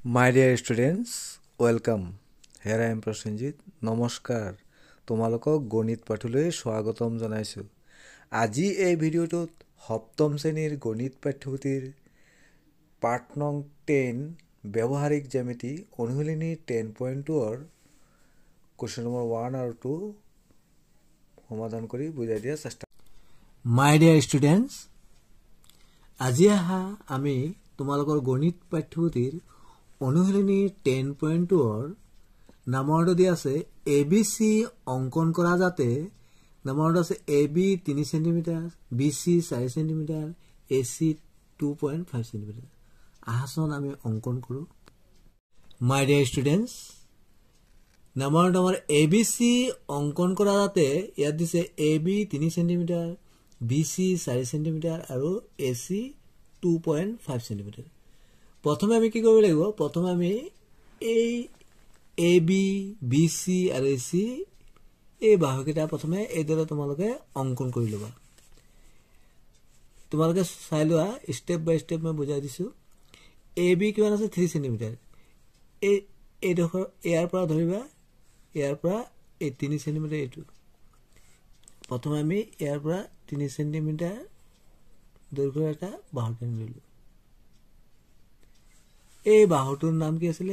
My dear students, welcome. Here I am Prasenjit. নমস্কাৰ তোমালোকক গণিত পাঠলৈ স্বাগতম জনাইছোঁ। আজি এই ভিডিঅ'টোত সপ্তম শ্ৰেণীৰ গণিত পাঠ্যপুথিৰ পাঠ নং 10 ব্যৱহাৰিক জ্যামিতি অনুশীলনী 10.2ৰ কুৱেশ্যন নম্বৰ 1 আৰু 2 সমাধান কৰি বুজাই দিয়া চেষ্টা। My dear students, আজি আমি তোমালোকৰ গণিত পাঠ্যপুথিৰ অনুশীলনী 10.2ৰ নামৰটো দিয়া আছে ABC অঙ্কন কৰা যাতে নামৰটো আছে AB 3 cm, BC 4 cm, AC 2.5 cm। আহাচন আমি অঙ্কন কৰো। My dear students, নামৰটো আমাৰ ABC অঙ্কন কৰা যাতে ইয়াত দিছে AB 3 cm, BC 4 cm আৰু AC 2.5 cm। প্ৰথমে আমি কি কৰিব লাগিব? প্ৰথমে আমি এই AB, BC আৰু AC এই বাহুকেইটা প্ৰথমে এইদৰে তোমালোকে অঙ্কন কৰি লবা। তোমালোকে চাই লোৱা, স্টেপ বাই স্টেপ মই বুজাই দিছো। AB কিমান আছে 3 cm। এই ডখৰ ইয়াৰ পৰা ধৰিবা, ইয়াৰ পৰা এই 3 cm এইটো। প্ৰথমে আমি ইয়াৰ পৰা 3 cm দৈৰ্ঘ্যৰ এটা বাহু টানি ললো। এই বাহুটোৰ নাম কি আছিল?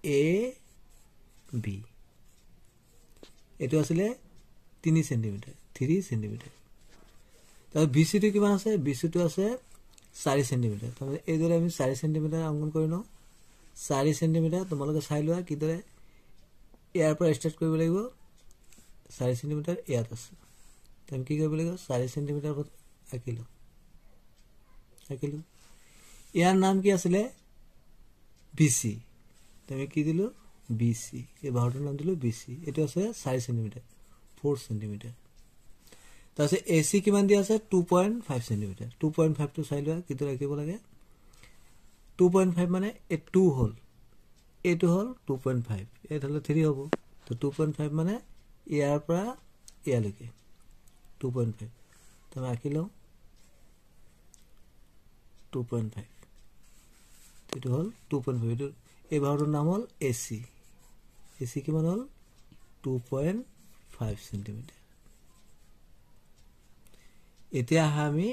AB। এটো আছিল 3 cm, 3 cm। তাৰ BC টো কিমান আছে? BC টো আছে 4 cm। তাৰমানে এইদৰে আমি 4 cm অঙ্কন কৰি লওঁ। 4 cm তোমালোকে চাই লোৱা কিদৰে ইয়াৰ পৰা ষ্টাৰ্ট কৰিব লাগিব। 4 cm ইয়াত আছে। তুমি কি কৰিব লাগিব? 4 cm আঁকিলো। ইয়াৰ নাম কি আছিল? BC। তুমি কি দিলো? BC। এই বাহুটোৰ নাম দিলো BC। এটো আছে 4 cm, 4 cm। তাৰপিছত AC কিমান দিয়া আছে? 2.5 cm। 2.5 টো চাই লোৱা কিদৰে আঁকিব লাগে। 2.5 মানে এই 2 হল, এইটো হল 2.5, এটা হলে 3 হ'ব। তো 2.5 মানে ইয়াৰ পৰা ইয়ালৈকে 2.5। তুমি আঁকি লওঁ 2.5। এটো হল 2.5। এটো এই বাহুটোৰ নাম হল AC। AC কিমান হল? 2.5 cm। এতিয়া আমি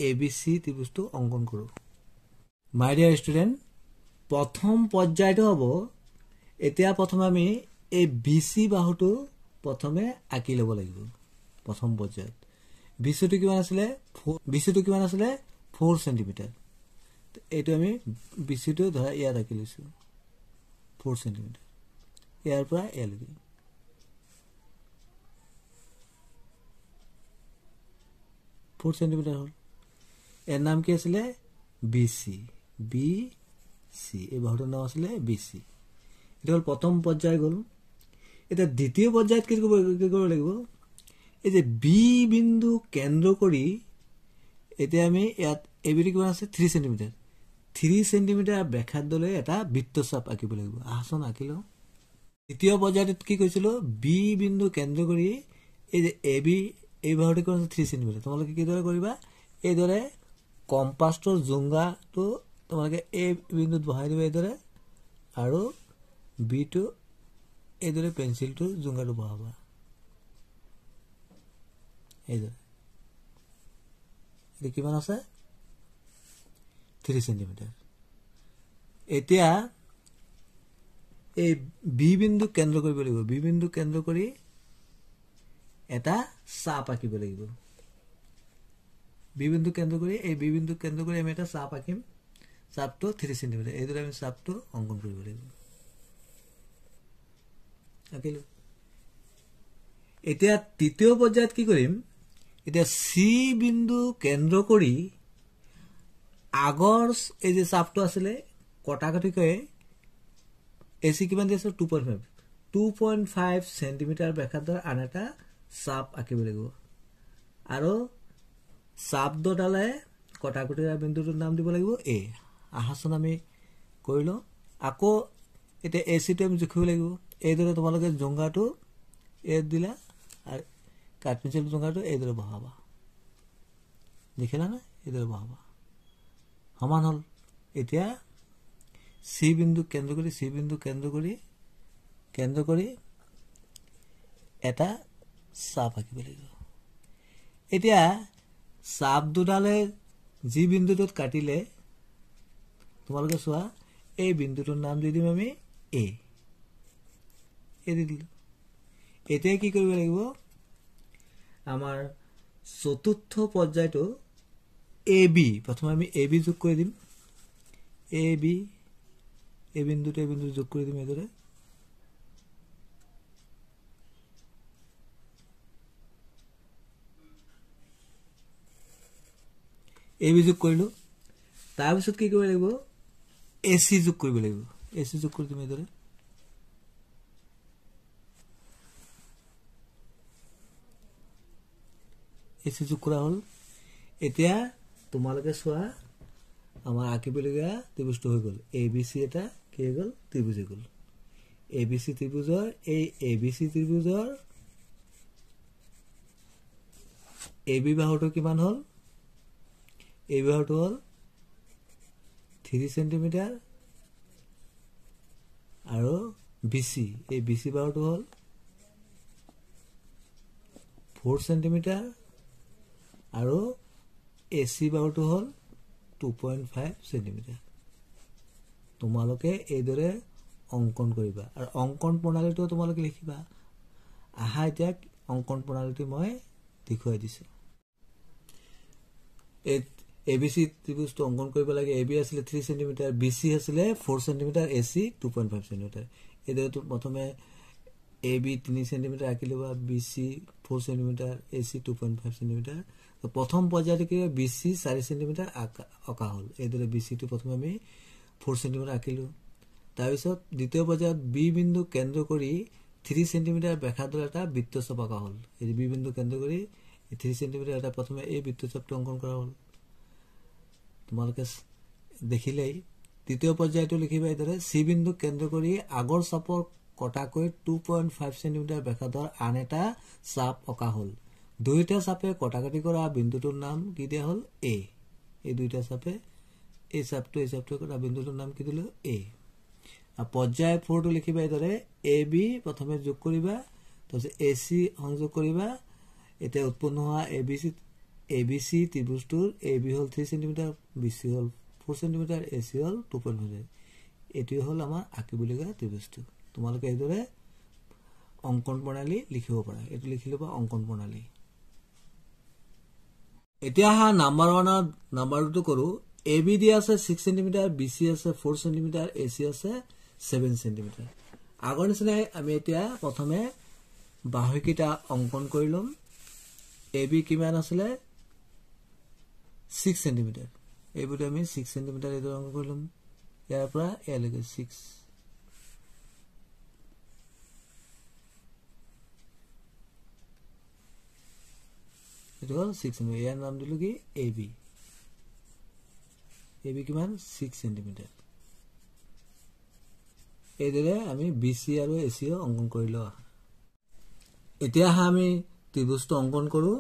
ABC ত্ৰিভুজটো অঙ্কন কৰো। My dear student, প্ৰথম পৰ্যায়টো হ'ব, এতিয়া প্ৰথমে আমি এই BC বাহুটো প্ৰথমে আঁকি ল'ব লাগিব। প্ৰথম পৰ্যায়ত BC টো কিমান আছিল? 4 cm। এইটো আমি BC টো ধৰা ইয়াত আঁকি লৈছো 4 cm। ইয়াৰ পৰা ইয়ালৈকে 4 cm হল। এৰ নাম কি আছিল? BC। BC এই বাহুটোৰ নাম আছিল BC। এটা হল প্ৰথম পৰ্যায় গল। এটা দ্বিতীয় পৰ্যায়ত কি কৰিব লাগিব? এই যে B বিন্দু কেন্দ্ৰ কৰি এতিয়া আমি ইয়াত AB কিমান আছে? 3 cm। 3 cm ব্যাসাৰ্ধলৈ এটা বৃত্তচাপ আঁকিব লাগিব। আহাচন আঁকি লওঁ। দ্বিতীয় পৰ্যায়ত কি কৈছিল? B বিন্দু কেন্দ্ৰ কৰি এই যে AB এই বাহুটো কিমান আছে? 3 cm। তোমালোকে কিদৰে কৰিবা? এইদৰে কম্পাছৰ জোঙাটো তোমালোকে এই বিন্দুত বহাই দিবা এইদৰে, আৰু B টো এইদৰে পেন্সিলটো জোঙাটো বহাবা এইদৰে। এটা কিমান আছে? 3 cm। এতিয়া এই B বিন্দু কেন্দ্ৰ কৰিব লাগিব। B বিন্দু কেন্দ্ৰ কৰি এটা চাপ আঁকিব লাগিব। B বিন্দু কেন্দ্ৰ কৰি এই B বিন্দু কেন্দ্ৰ কৰি আমি এটা চাপ আঁকিম। চাপটো 3 cm। এইদৰে আমি চাপটো অঙ্কন কৰিব লাগিব। আঁকিলো। এতিয়া তৃতীয় পৰ্যায়ত কি কৰিম? এতিয়া C বিন্দু কেন্দ্ৰ কৰি আগৰ এই যে চাপটো আছিল কটাকটিকৈ AC কিমান দিছে? 2.5। 2.5 cm ব্যাসাৰ্ধৰ আন এটা চাপ আঁকিব লাগিব। আৰু চাপ দুটালে কটাকটিৰ বিন্দুটোৰ নাম দিব লাগিব A। আহাচন আমি কৰি লওঁ। আকৌ এতিয়া AC টো আমি জুখিব লাগিব। এইদৰে তোমালোকে জোঙাটো এই দিলা আৰু কাঠ পেন্সিল জোঙাটো এইদৰে বহাবা। দেখিলা না? এইদৰে বহাবা। সমান হল। এতিয়া সি বিন্দু কেন্দ্ৰ কৰি এটা চাপ আঁকিব লাগিব এতিয়া চাপ দুডালে যি বিন্দুটোত কাটিলে তোমালোকে চোৱা এই বিন্দুটোৰ নাম দি দিম আমি এ দি দিলো এতিয়া কি কৰিব লাগিব আমাৰ চতুৰ্থ পৰ্যায়টো এ বি প্ৰথমে আমি এ বি যোগ কৰি দিম এ বি এই বিন্দুটো যোগ কৰি দিম এদৰে এ বি যোগ কৰিলো তাৰ পিছত কি কৰিব লাগিব এ সি যোগ কৰিব লাগিব এ সি যোগ কৰি দিম এদৰে এ সি যোগ কৰা হল এতিয়া তোমালোকে চোৱা আমাৰ আঁকিবলগীয়া ত্ৰিভুজটো হৈ গল এ বি সি এটা কি হৈ গল ত্ৰিভুজ হৈ গল এ বি সি ত্ৰিভুজৰ এই এ বি সি ত্ৰিভুজৰ এ বি বাহুটো কিমান হল এই বাহুটো হল 3 সেন্টিমিটাৰ আৰু বিসি এই বিসি বাহুটো হল 4 সেন্টিমিটাৰ আৰু এসি বাহুটো হল 2.5 সেন্টিমিটাৰ তোমালোকে এইদৰে অঙ্কন কৰিবা আৰু অঙ্কন প্ৰণালীটো তোমালোকে লিখিবা আহা এতিয়া অঙ্কন প্ৰণালীটো মই দেখুৱাই দিছো এবিসি ত্ৰিভুজটো অঙ্কন কৰিব লাগে এবি আছিল 3 সেন্টিমিটাৰ বিসি আছিল 4 সেন্টিমিটাৰ এসি 2.5 সেন্টিমিটাৰ এদৰেটো প্ৰথমে এবি 3 সেন্টিমিটাৰ আঁকিলবা বিসি 4 সেন্টিমিটাৰ এসি 2.5 সেন্টিমিটাৰ তো প্ৰথম পৰ্যায়তে কি বিসি 4 সেন্টিমিটাৰ আঁকা হল এদৰে বিসি টো প্ৰথমে আমি 4 সেন্টিমিটাৰ আঁকিলো তাৰ পিছত দ্বিতীয় পৰ্যায়ত বি বিন্দু কেন্দ্ৰ কৰি 3 সেন্টিমিটাৰ ব্যাসাৰ্ধৰ এটা বৃত্তচাপ আঁকা হল এই বি বিন্দু কেন্দ্ৰ কৰি 3 সেন্টিমিটাৰ এটা প্ৰথমে এই বৃত্তচাপটো অঙ্কন কৰা হল তোমালোকে দেখিলেই তৃতীয় পৰ্যায়টো লিখিবা এদৰে সি বিন্দু কেন্দ্ৰ কৰি আগৰ চাপৰ কটাকৈ 2.5 সেন্টিমিটাৰ ব্যাসাৰ্ধৰ আন এটা চাপ আঁকা হল দুইটা চাপে কটাকটি কৰা বিন্দুটোৰ নাম কি দিয়া হল এ এই দুইটা চাপে এই চাপটো কৰা বিন্দুটোৰ নাম কি দিলো এ আৰু পৰ্যায় 4 টো লিখিবা এদৰে এ বি প্ৰথমে যোগ কৰিবা তাৰপিছত এ সি সংযোগ কৰিবা এতিয়া উৎপন্ন হোৱা এবিসি ত্ৰিভুজটোৰ এবি হল 3 সেন্টিমিটাৰ বিসি হল 4 সেন্টিমিটাৰ এসি হল 2.5 এটি হল আমাৰ আঁকিবলগীয়া ত্ৰিভুজটো তোমালোকে এইদৰে অঙ্কন প্ৰণালী লিখিব পাৰা এটো লিখিলবা অঙ্কন প্ৰণালী এতিয়া হা নাম্বাৰ 1 নাম্বাৰ 2 কৰো এবি দিয়া আছে 6 সেন্টিমিটাৰ বিসি আছে 4 সেন্টিমিটাৰ এসি আছে 7 সেন্টিমিটাৰ আগৰ নিচিনাই আমি এতিয়া প্ৰথমে বাহুকিটা অঙ্কন কৰিলম এবি কিমান আছিল 6 সেন্টিমিটাৰ এইবুটো আমি 6 সেন্টিমিটাৰ এদৰ অঙ্কন কৰিলম ইয়াৰ পৰা এলৈকে 6 এটো 6 সেন্টিমিটাৰ ইয়াৰ নাম দিলো কি এবি কিমান 6 সেন্টিমিটাৰ এইদৰে আমি বিসি আৰু এসি অঙ্কন কৰিলো এতিয়া আমি ত্ৰিভুজটো অঙ্কন কৰো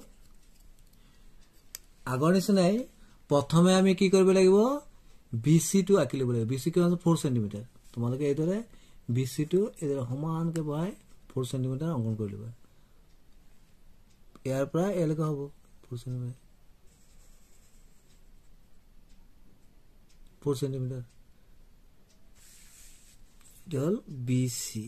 আগৰ নিচিনাই প্ৰথমে আমি কি কৰিব লাগিব বিসি টো আঁকি লব লাগিব বিসি কিমান 4 সেন্টিমিটাৰ তোমালোকে এইদৰে বিসি টো এদৰে সমানকে বহাই 4 সেন্টিমিটাৰ অঙ্কন কৰি লবা ইয়াৰ পৰা এলৈকে হ'ব 4 সেন্টিমিটাৰ ডল বিসি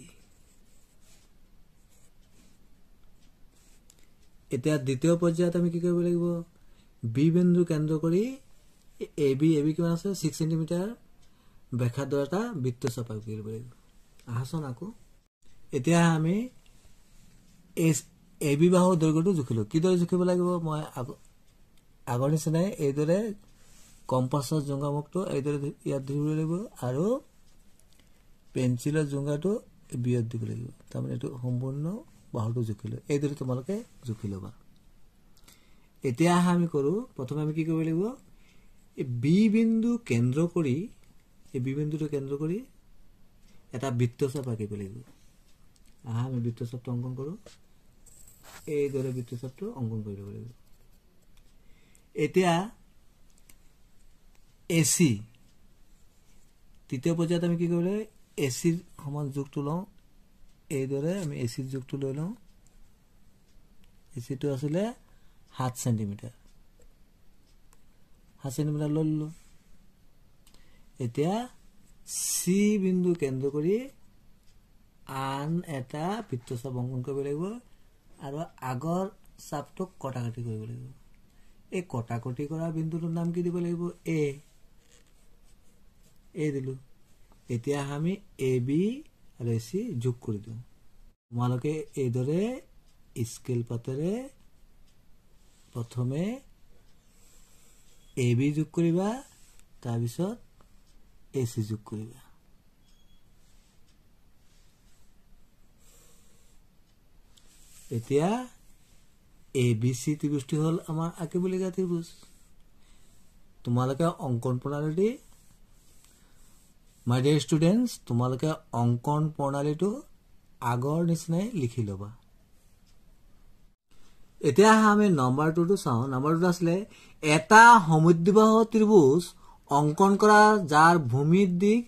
এতিয়া দ্বিতীয় পৰ্যায়ত আমি কি কৰিব লাগিব বি বিন্দু কেন্দ্ৰ কৰি এবি কিমান আছে 6 সেন্টিমিটাৰ ব্যাসাৰ্ধৰ এটা বৃত্তচাপ আঁকিব লাগিব আহাচন আকো এতিয়া আমি এবি বাহুৰ দৈৰ্ঘ্যটো জুখিলো কিদৰে জুখিব লাগিব মই আগৰ নিচিনাই এইদৰে কম্পাছৰ জোঙামুখটো এইদৰে ইয়াত ধৰিব লাগিব আৰু পেন্সিলৰ জোঙাটো বিয়ত দিব লাগিব তাৰমানে এটো সম্পূৰ্ণ বাহুটো জুখিলো এইদৰে তোমালোকে জুখি লবা এতিয়া আমি কৰো প্ৰথমে আমি কি কৰিব লাগিব এই বি বিন্দু কেন্দ্ৰ কৰি এই বি বিন্দুটো কেন্দ্ৰ কৰি এটা বৃত্তচাপ আঁকিব লাগিব আমি বৃত্তচাপটো অঙ্কন কৰো এইদৰে বৃত্তচাপটো অঙ্কন কৰি লব লাগিব এতিয়া এসি তৃতীয় পৰ্যায়ত আমি কি কৰিলে এচিৰ সমান যোগটো লওঁ এইদৰে আমি এচিৰ যোগটো লৈ লওঁ এচিটো আছিলে 7 সেন্টিমিটাৰ 7 সেন্টিমিটাৰ লৈ ললো এতিয়া সি বিন্দু কেন্দ্ৰ কৰি আন এটা বৃত্তচাপ অংকন কৰিব লাগিব আৰু আগৰ চাপটোক কটাকটি কৰিব লাগিব এই কটাকটি কৰা বিন্দুটোৰ নাম কি দিব লাগিব এ দিলো এতিয়া আমি এ বি আৰু এ সি যোগ কৰি দিওঁ তোমালোকে এইদৰে স্কেল পাতেৰে প্ৰথমে এ বি যোগ কৰিবা তাৰপিছত এ সি যোগ কৰিবা এতিয়া এ বি সি ত্ৰিভুজটি হল আমাৰ আঁকিবলগীয়া ত্ৰিভুজ তোমালোকে অঙ্কন প্ৰণালী মাই ডিয়াৰ ষ্টুডেন্টস তোমালোকে অঙ্কন প্ৰণালীটো আগৰ নিচিনাই লিখি লবা এতিয়া আমি নম্বৰ 2 টো চাও নম্বৰ 2 আসলে এটা সমদ্বিবাহু ত্ৰিভুজ অঙ্কন কৰা যাৰ ভূমিৰ দিক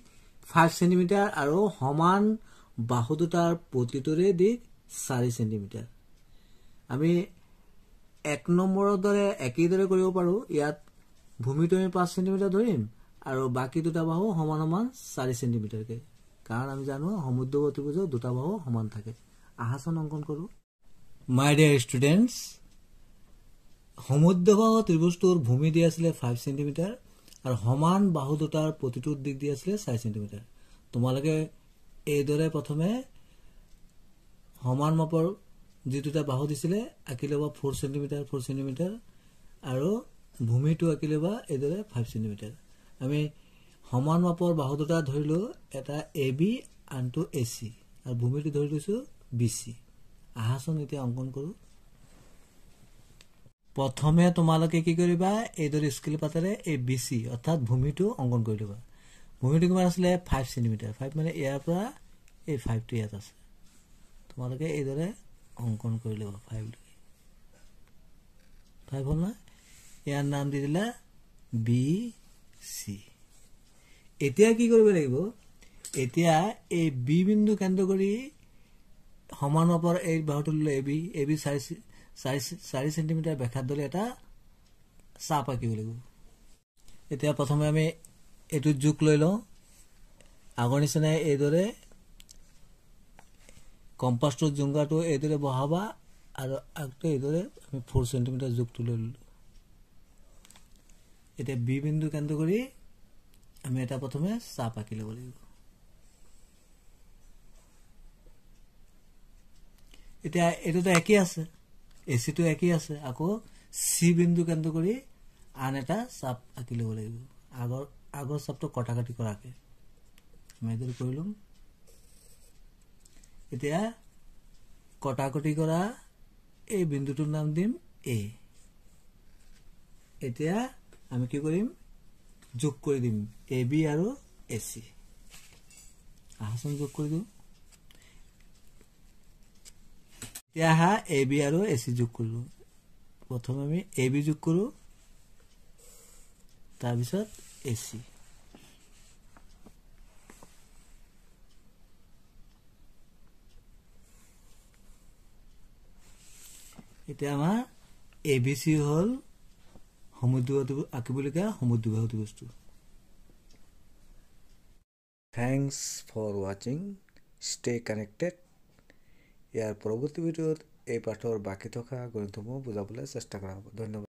5 সেন্টিমিটাৰ আৰু সমান বাহু দুটাৰ প্ৰতিটোৰে দিক 4 সেন্টিমিটাৰ আমি এক নম্বৰৰ দৰে একেদৰে কৰিব পাৰো ইয়াত ভূমিটো আমি 5 সেন্টিমিটাৰ ধৰিম আৰু বাকি দুটা বাহু সমান সমান 4 সেন্টিমিটাৰ কে কাৰণ আমি জানো সমদ্বিবাহু ত্ৰিভুজৰ দুটা বাহু সমান থাকে আহাসন অঙ্কন কৰো মাই ডিয়াৰ ষ্টুডেন্টস সমদ্বিবাহু ত্ৰিভুজটোৰ ভূমি দি আছিল 5 সেন্টিমিটাৰ আৰু সমান বাহু দুটাৰ প্ৰতিটোৰ দিক দি আছিল 4 সেন্টিমিটাৰ তোমালোকে এইদৰে প্ৰথমে সমান মাপৰ যি দুটা বাহু দিছিলে আঁকি লবা 4 সেন্টিমিটাৰ আৰু ভূমিটো আঁকি লবা এইদৰে 5 সেন্টিমিটাৰ আমি সমান মাপৰ বাহু দুটা ধৰিলো এটা এ বি আনটো এ সি আৰু ভূমিটো ধৰি লৈছো বি সি আহাসন এতিয়া অঙ্কন কৰো প্ৰথমে তোমালোকে কি কৰিবা এইদৰে স্কেল পাতেৰে এই বি সি অৰ্থাৎ ভূমিটো অঙ্কন কৰি লবা ভূমিটো কিমান আছিল 5 সেন্টিমিটাৰ 5 মানে ইয়াৰ পৰা এই 5 টো ইয়াত আছে তোমালোকে এইদৰে অঙ্কন কৰি লবা 5 লৈ 5 হল না ইয়াৰ নাম দি দিলা বি সি এতিয়া কি কৰিব লাগিব এতিয়া এই বি বিন্দু কেন্দ্ৰ কৰি সমান মাপৰ এই বাহুটো লৈ এ বি 4 সেন্টিমিটাৰ ব্যাসাৰ্ধ লৈ এটা চাপ আঁকিব লাগিব এতিয়া প্ৰথমে আমি এটো যোগ লৈ লওঁ আগৰ নিচিনা এইদৰে কম্পাসটো জুংগাটো এইদৰে বহাবা আৰু আগটো এইদৰে আমি 4 সেন্টিমিটাৰ যোগটো লৈ ললো এতিয়া বি বিন্দু কেন্দ্ৰ কৰি আমি এটা প্ৰথমে চাপ আঁকি ল'ব লাগিব এতিয়া এটোটো একই আছে এসি টো একই আছে আকৌ সি বিন্দু কেন্দ্ৰ কৰি আন এটা চাপ আঁকি ল'ব লাগিব আগৰ চাপটো কটাকটি কৰাকে আমি এইদৰে কৰিলম এতিয়া কটাকটি কৰা এই বিন্দুটোৰ নাম দিম এ এতিয়া আমি কি কৰিম যোগ কৰি দিম এ বি আৰু এ সি আহাসন যোগ কৰি দিও এতিয়া হা এ বি আৰু এ সি যোগ কৰিলো প্ৰথমে আমি এ বি যোগ কৰো তাৰপিছত এ সি এতিয়া আমাৰ এ বি সি হল সমদ্বিবাহু আঁকিবলগীয়া সমদ্বিবাহু ত্ৰিভুজটো thanks for watching stay connected ইয়াৰ পৰৱৰ্তী ভিডিঅ'ত এই পাঠৰ বাকি থকা গণিতসমূহ বুজাবলৈ চেষ্টা কৰা হ'ব ধন্যবাদ